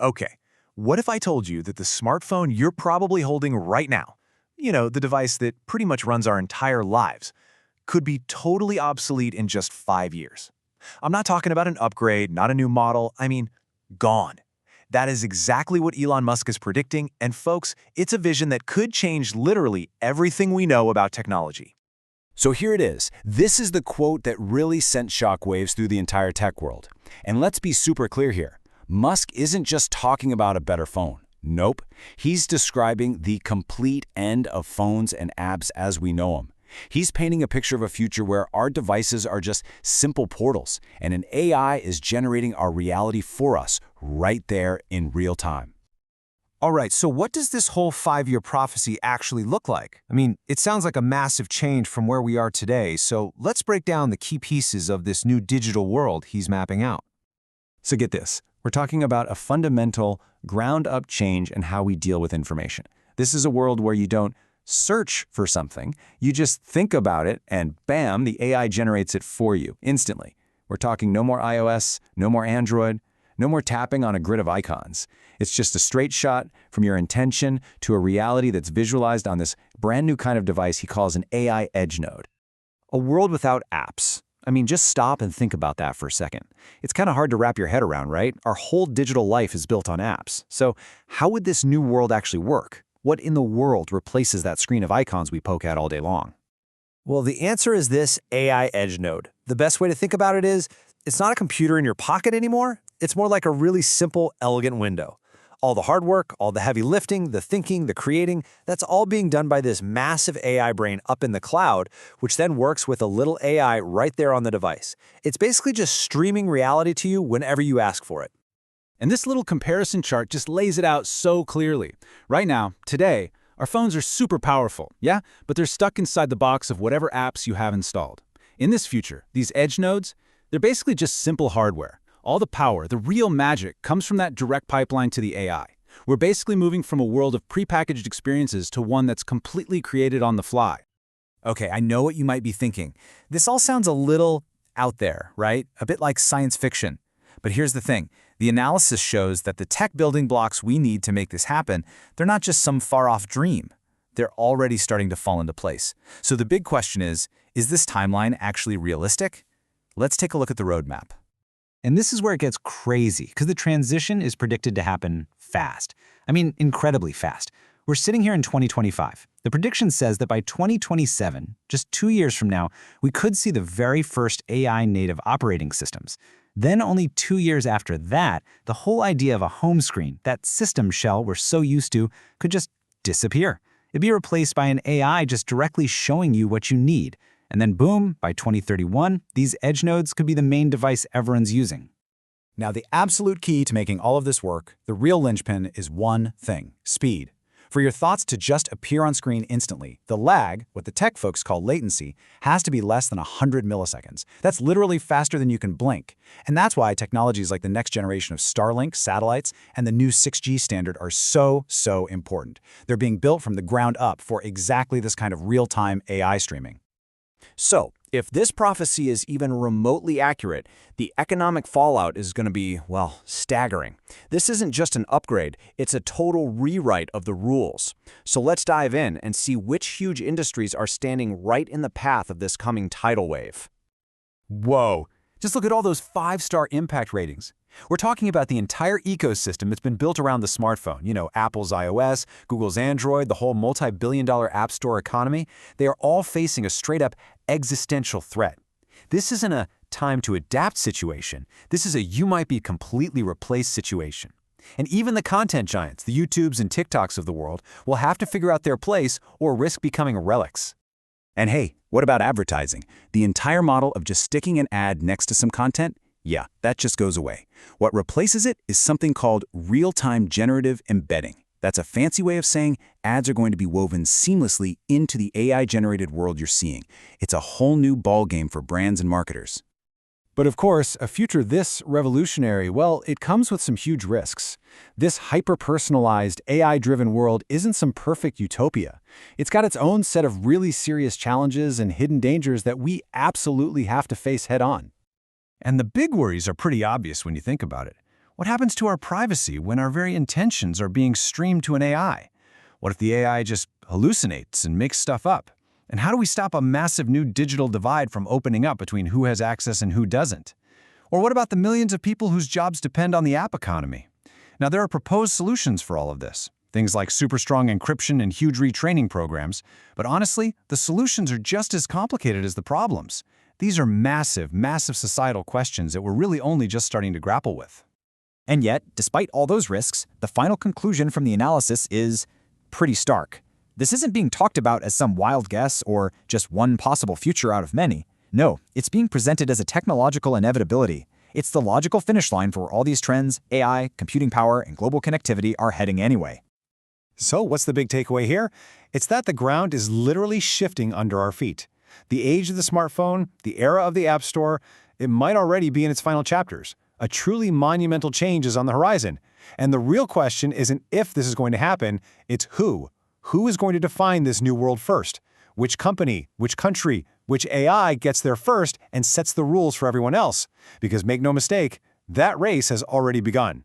Okay, what if I told you that the smartphone you're probably holding right now, the device that pretty much runs our entire lives, could be totally obsolete in just 5 years? I'm not talking about an upgrade, not a new model, I mean, gone. That is exactly what Elon Musk is predicting, and folks, it's a vision that could change literally everything we know about technology. So here it is. This is the quote that really sent shockwaves through the entire tech world. And let's be super clear here. Musk isn't just talking about a better phone. Nope. He's describing the complete end of phones and apps as we know them. He's painting a picture of a future where our devices are just simple portals, and an AI is generating our reality for us right there in real time. All right, so what does this whole 5-year prophecy actually look like? I mean, it sounds like a massive change from where we are today, so let's break down the key pieces of this new digital world he's mapping out. So get this. We're talking about a fundamental, ground-up change in how we deal with information. This is a world where you don't search for something, you just think about it, and bam, the AI generates it for you instantly. We're talking no more iOS, no more Android, no more tapping on a grid of icons. It's just a straight shot from your intention to a reality that's visualized on this brand new kind of device he calls an AI edge node. A world without apps. I mean, just stop and think about that for a second. It's kind of hard to wrap your head around, right? Our whole digital life is built on apps. So how would this new world actually work? What in the world replaces that screen of icons we poke at all day long? Well, the answer is this AI edge node. The best way to think about it is, it's not a computer in your pocket anymore. It's more like a really simple, elegant window. All the hard work, all the heavy lifting, the thinking, the creating, that's all being done by this massive AI brain up in the cloud, which then works with a little AI right there on the device. It's basically just streaming reality to you whenever you ask for it. And this little comparison chart just lays it out so clearly. Right now, today, our phones are super powerful, yeah? But they're stuck inside the box of whatever apps you have installed. In this future, these edge nodes, they're basically just simple hardware. All the power, the real magic, comes from that direct pipeline to the AI. We're basically moving from a world of prepackaged experiences to one that's completely created on the fly. Okay, I know what you might be thinking. This all sounds a little out there, right? A bit like science fiction. But here's the thing. The analysis shows that the tech building blocks we need to make this happen, they're not just some far-off dream. They're already starting to fall into place. So the big question is this timeline actually realistic? Let's take a look at the roadmap. And this is where it gets crazy, because the transition is predicted to happen fast. I mean, incredibly fast. We're sitting here in 2025. The prediction says that by 2027, just 2 years from now, we could see the very first AI-native operating systems. Then only 2 years after that, the whole idea of a home screen, that system shell we're so used to, could just disappear. It'd be replaced by an AI just directly showing you what you need. And then boom, by 2031, these edge nodes could be the main device everyone's using. Now, the absolute key to making all of this work, the real linchpin, is one thing: speed. For your thoughts to just appear on screen instantly, the lag, what the tech folks call latency, has to be less than 100 milliseconds. That's literally faster than you can blink. And that's why technologies like the next generation of Starlink satellites and the new 6G standard are so important. They're being built from the ground up for exactly this kind of real-time AI streaming. So, if this prophecy is even remotely accurate, the economic fallout is going to be, well, staggering. This isn't just an upgrade, it's a total rewrite of the rules. So let's dive in and see which huge industries are standing right in the path of this coming tidal wave. Whoa! Just look at all those 5-star impact ratings. We're talking about the entire ecosystem that's been built around the smartphone. Apple's iOS, Google's Android, the whole multi-billion-dollar app store economy. They are all facing a straight-up existential threat. This isn't a time-to-adapt situation. This is a you-might-be-completely-replaced situation. And even the content giants, the YouTubes and TikToks of the world, will have to figure out their place or risk becoming relics. And hey, what about advertising? The entire model of just sticking an ad next to some content? Yeah, that just goes away. What replaces it is something called real-time generative embedding. That's a fancy way of saying ads are going to be woven seamlessly into the AI-generated world you're seeing. It's a whole new ballgame for brands and marketers. But of course, a future this revolutionary, well, it comes with some huge risks. This hyper-personalized, AI-driven world isn't some perfect utopia. It's got its own set of really serious challenges and hidden dangers that we absolutely have to face head-on. And the big worries are pretty obvious when you think about it. What happens to our privacy when our very intentions are being streamed to an AI? What if the AI just hallucinates and makes stuff up? And how do we stop a massive new digital divide from opening up between who has access and who doesn't? Or what about the millions of people whose jobs depend on the app economy? Now, there are proposed solutions for all of this. Things like super strong encryption and huge retraining programs. But honestly, the solutions are just as complicated as the problems. These are massive, massive societal questions that we're really only just starting to grapple with. And yet, despite all those risks, the final conclusion from the analysis is pretty stark. This isn't being talked about as some wild guess or just one possible future out of many. No, it's being presented as a technological inevitability. It's the logical finish line for where all these trends, AI, computing power, and global connectivity are heading anyway. So what's the big takeaway here? It's that the ground is literally shifting under our feet. The age of the smartphone, the era of the App Store, it might already be in its final chapters. A truly monumental change is on the horizon. And the real question isn't if this is going to happen, it's who. Who is going to define this new world first? Which company, which country, which AI gets there first and sets the rules for everyone else? Because make no mistake, that race has already begun.